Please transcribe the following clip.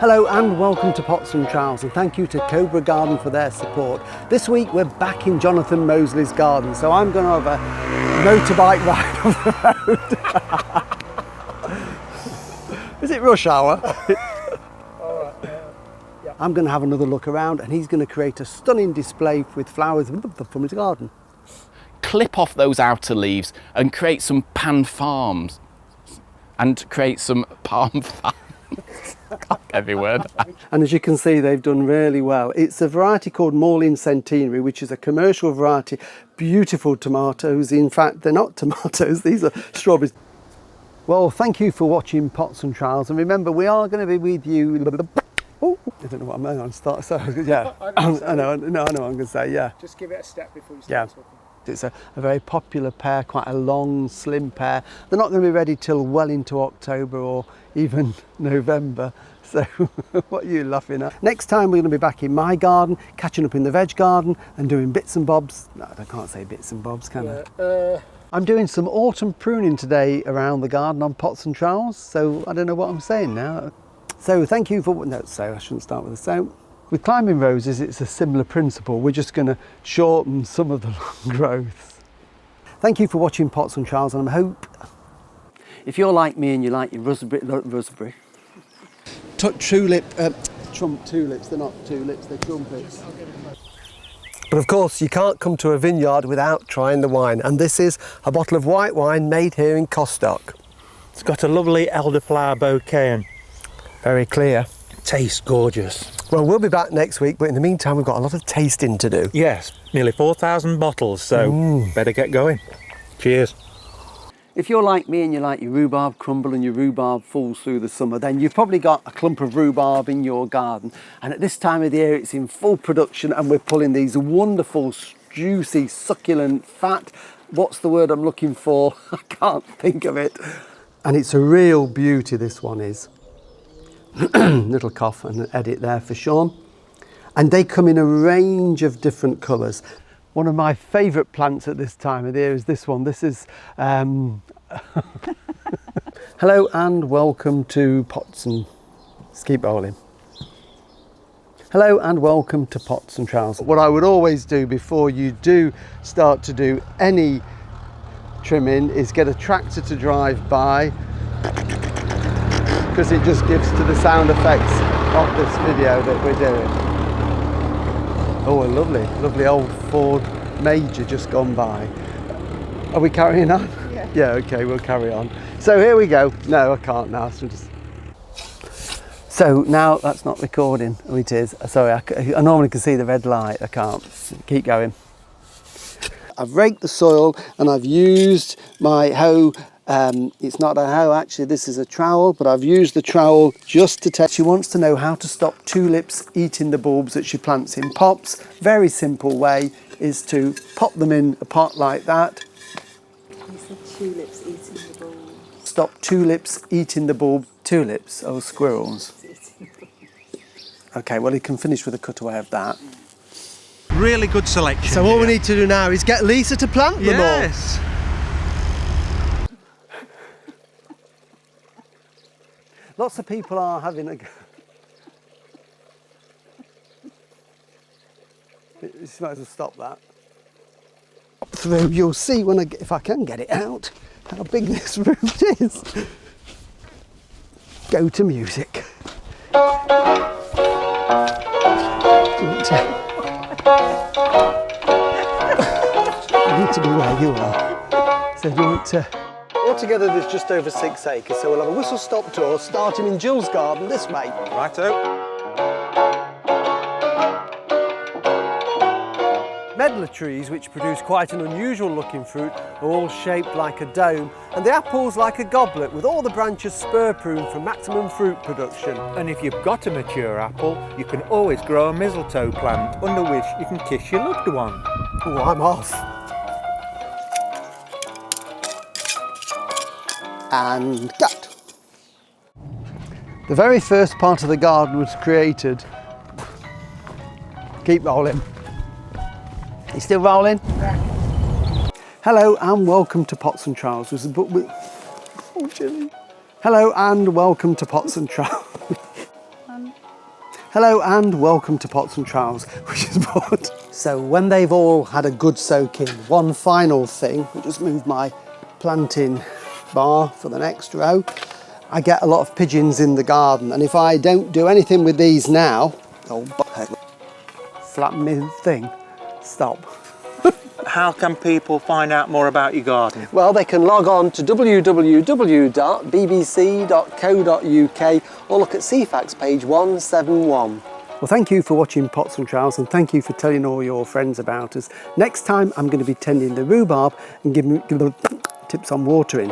Hello and welcome to Pots and Trowels, and thank you to Cobra Garden for their support. This week we're back in Jonathan Mosley's garden, so I'm going to have a motorbike ride on the road. Is it rush hour? I'm going to have another look around, and he's going to create a stunning display with flowers from his garden. Clip off those outer leaves and create some pan farms and create some palm farms. Every word. And as you can see, they've done really well. It's a variety called Morlin Centenary, which is a commercial variety. Beautiful tomatoes. In fact, they're not tomatoes, these are strawberries. Well, thank you for watching Pots and Trowels, and remember, we are going to be with you. Oh, I don't know what I'm going to start. So yeah, I know what I'm going to say. Yeah. Just give it a step before you start talking. It's a very popular pear, quite a long, slim pear. They're not going to be ready till well into October or even November. So what are you laughing at? Next time we're going to be back in my garden, catching up in the veg garden and doing bits and bobs. No, I can't say bits and bobs, can I? I'm doing some autumn pruning today around the garden on Pots and Trowels. So I don't know what I'm saying now. So thank you for, no, so I shouldn't start with a so. With climbing roses, it's a similar principle. We're just going to shorten some of the long growths. Thank you for watching Pots and Trowels, and I hope if you're like me and you like your Trump tulips, they're not tulips, they're trumpets. But of course, you can't come to a vineyard without trying the wine, and this is a bottle of white wine made here in Costock. It's got a lovely elderflower bouquet and very clear. tastes gorgeous. Well, we'll be back next week, but in the meantime, we've got a lot of tasting to do. Yes, nearly 4,000 bottles, so better get going. Cheers. If you're like me and you like your rhubarb crumble and your rhubarb falls through the summer, then you've probably got a clump of rhubarb in your garden. And at this time of the year, it's in full production, and we're pulling these wonderful, juicy, succulent, fat, what's the word I'm looking for? I can't think of it. And it's a real beauty, this one is. Little cough and an edit there for Sean. And they come in a range of different colours. One of my favourite plants at this time of the year is this one. This is hello and welcome to Pots and... Let's keep rolling. Hello and welcome to Pots and Trowels. What I would always do before you do start to do any trimming is get a tractor to drive by, because it just gives to the sound effects of this video that we're doing. Oh, a lovely old Ford Major just gone by. Are we carrying on? Yeah. Yeah, okay, we'll carry on. So here we go. No, I can't now. So now that's not recording. Oh, it is. Sorry, I normally can see the red light. I can't. Keep going. I've raked the soil and I've used my hoe. It's not a hoe, actually, this is a trowel, but I've used the trowel just to test. She wants to know how to stop tulips eating the bulbs that she plants in pots. Very simple way is to pop them in a pot like that. You said tulips eating the bulbs. Stop tulips eating the bulb. Tulips, oh, squirrels. Okay, well, he can finish with a cutaway of that. Really good selection. So all we need to do now is get Lisa to plant them all. Yes. Lots of people are having a go. You might as well stop that. Through, you'll see when if I can get it out, how big this root is. Go to music. You need to be where you are. So you want to... Altogether there's just over 6 acres, so we'll have a whistle-stop tour starting in Jill's garden this way. Righto. Medlar trees, which produce quite an unusual looking fruit, are all shaped like a dome, and the apple's like a goblet with all the branches spur-pruned for maximum fruit production. And if you've got a mature apple, you can always grow a mistletoe plant under which you can kiss your loved one. Oh, I'm off. And cut. The very first part of the garden was created. Keep rolling. You still rolling? Yeah. Hello and welcome to Pots and Trowels. There's a book with... Oh, Jilly. Hello and welcome to Pots and Trowels. Hello and welcome to Pots and Trowels, which is bored. So when they've all had a good soak in, one final thing, I'll just move my planting bar for the next row. I get a lot of pigeons in the garden, and if I don't do anything with these now, oh, slap me thing, stop. How can people find out more about your garden? Well, they can log on to www.bbc.co.uk or look at CFAX page 171. Well, thank you for watching Pots and Trowels, and thank you for telling all your friends about us. Next time, I'm going to be tending the rhubarb and giving tips on watering.